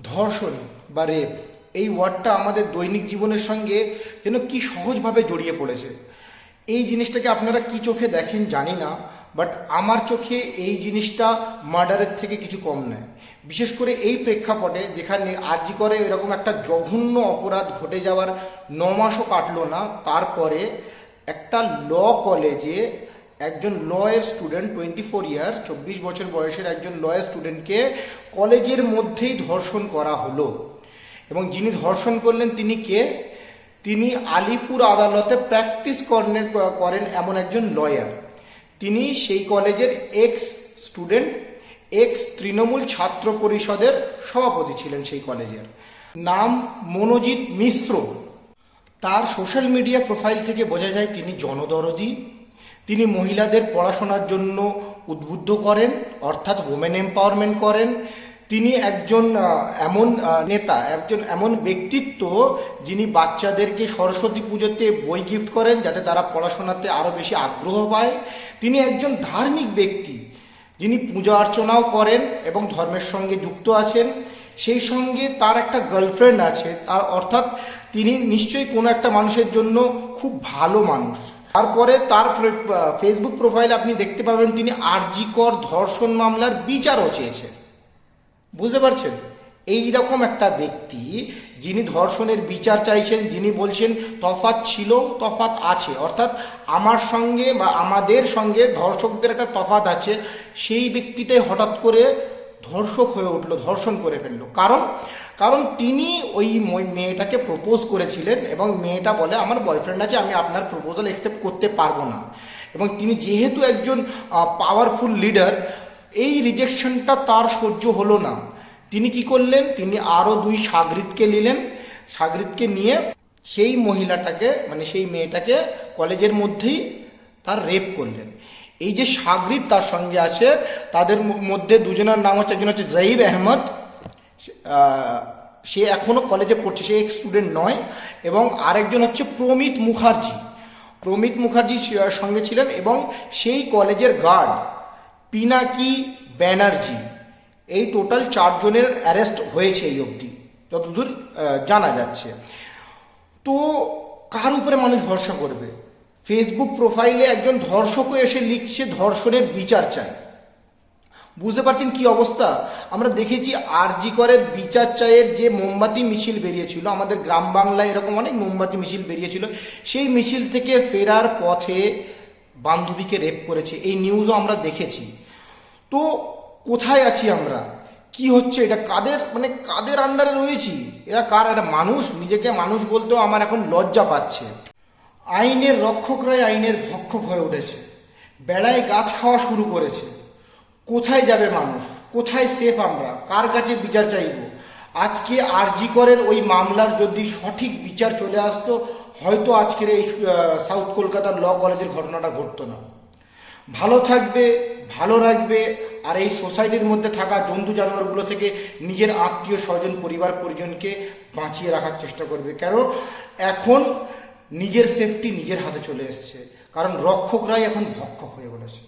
ধর্ষণ বা রেপ এই ওয়ার্ডটা আমাদের দৈনিক জীবনের সঙ্গে যেন কি সহজভাবে জড়িয়ে পড়েছে। এই জিনিসটাকে আপনারা কি চোখে দেখেন জানি না, বাট আমার চোখে এই জিনিসটা মার্ডারের থেকে কিছু কম নয়। বিশেষ করে এই প্রেক্ষাপটে যেখানে আরজি করে এরকম একটা জঘন্য অপরাধ ঘটে যাওয়ার 9 মাসও কাটলো না, তারপরে একটা ল কলেজে একজন লয়ের স্টুডেন্ট 24 ইয়ার 24 বছর বয়সের একজন লয়ের স্টুডেন্টকে কলেজের মধ্যেই ধর্ষণ করা হলো। এবং যিনি ধর্ষণ করলেন তিনি কে? তিনি আলিপুর আদালতে প্র্যাকটিস করেন এমন একজন লয়ার। তিনি সেই কলেজের এক্স স্টুডেন্ট, এক্স তৃণমূল ছাত্র পরিষদের সভাপতি ছিলেন সেই কলেজের। নাম মনোজিৎ মিশ্র। তার সোশ্যাল মিডিয়া প্রোফাইল থেকে বোঝা যায় তিনি জনদরদি। তিনি মহিলাদের পড়াশোনার জন্য উদ্বুদ্ধ করেন, অর্থাৎ ওমেন এম্পাওয়ারমেন্ট করেন। তিনি একজন এমন নেতা, একজন এমন ব্যক্তিত্ব যিনি বাচ্চাদেরকে সরস্বতী পুজোতে বই গিফট করেন যাতে তারা পড়াশোনাতে আরও বেশি আগ্রহ পায়। তিনি একজন ধার্মিক ব্যক্তি যিনি পূজা অর্চনাও করেন এবং ধর্মের সঙ্গে যুক্ত আছেন। সেই সঙ্গে তার একটা গার্লফ্রেন্ড আছে, তার অর্থাৎ তিনি নিশ্চয়ই কোনো একটা মানুষের জন্য খুব ভালো মানুষ। তারপরে তার ফেসবুক প্রোফাইলে আপনি দেখতে পাবেন তিনি আরজি কর ধর্ষণ মামলার বিচারও চেয়েছেন। বুঝতে পারছেন? এই রকম একটা ব্যক্তি যিনি ধর্ষণের বিচার চাইছেন, যিনি বলছেন তফাৎ ছিল, তফাৎ আছে, অর্থাৎ আমার সঙ্গে বা আমাদের সঙ্গে ধর্ষকদের একটা তফাৎ আছে, সেই ব্যক্তিটাই হঠাৎ করে ধর্ষক হয়ে উঠলো, ধর্ষণ করে ফেললো। কারণ তিনি ওই মেয়েটাকে প্রপোজ করেছিলেন এবং মেয়েটা বলে আমার বয়ফ্রেন্ড আছে, আমি আপনার প্রপোজাল অ্যাকসেপ্ট করতে পারবো না। এবং তিনি যেহেতু একজন পাওয়ারফুল লিডার, এই রিজেকশনটা তার সহ্য হলো না। তিনি কি করলেন? তিনি আরও 2 সাগরিদকে নিলেন। সাগরিদকে নিয়ে সেই মহিলাটাকে মানে সেই মেয়েটাকে কলেজের মধ্যেই তার রেপ করলেন। এই যে সাগরিদ তার সঙ্গে আছে, তাদের মধ্যে দুজনের নাম হচ্ছে, একজন হচ্ছে জাহিদ আহমদ, সে এখনও কলেজে পড়ছে, সে এক স্টুডেন্ট নয়, এবং আরেকজন হচ্ছে প্রমিত মুখার্জি। প্রমিত মুখার্জি সঙ্গে ছিলেন এবং সেই কলেজের গার্ড পিনাকি ব্যানার্জি। এই টোটাল 4 জনের অ্যারেস্ট হয়েছে এই অবধি যতদূর জানা যাচ্ছে। তো কার উপরে মানুষ ভরসা করবে? ফেসবুক প্রোফাইলে একজন ধর্ষকও এসে লিখছে ধর্ষণের বিচার চাই। বুঝতে পারছেন কি অবস্থা? আমরা দেখেছি আরজি করের বিচার চাইয়ের যে মোমবাতি মিছিল বেরিয়েছিল, আমাদের গ্রাম বাংলায় এরকম অনেক মোমবাতি মিছিল বেরিয়েছিল, সেই মিছিল থেকে ফেরার পথে বান্ধবীকে রেপ করেছে, এই নিউজও আমরা দেখেছি। তো কোথায় আছি আমরা? কি হচ্ছে এটা? কাদের আন্ডারে রয়েছি? এরা কার? এরা মানুষ? নিজেকে মানুষ বলতেও আমার এখন লজ্জা পাচ্ছে। আইনের রক্ষকরাই আইনের ভক্ষক হয়ে উঠেছে, বেড়ায় গাছ খাওয়া শুরু করেছে। কোথায় যাবে মানুষ? কোথায় সেফ আমরা? কার কাছে বিচার চাইব? আজকে আরজি করের ওই মামলার যদি সঠিক বিচার চলে আসতো, হয়তো আজকের এই সাউথ কলকাতার ল কলেজের ঘটনাটা ঘটতো না। ভালো থাকবে, ভালো রাখবে, আর এই সোসাইটির মধ্যে থাকা জন্তু জানোয়ারগুলো থেকে নিজের আত্মীয় স্বজন পরিবার পরিজনকে বাঁচিয়ে রাখার চেষ্টা করবে। কারণ এখন নিজের সেফটি নিজের হাতে চলে এসছে, কারণ রক্ষকরাই এখন ভক্ষক হয়ে বলেছে।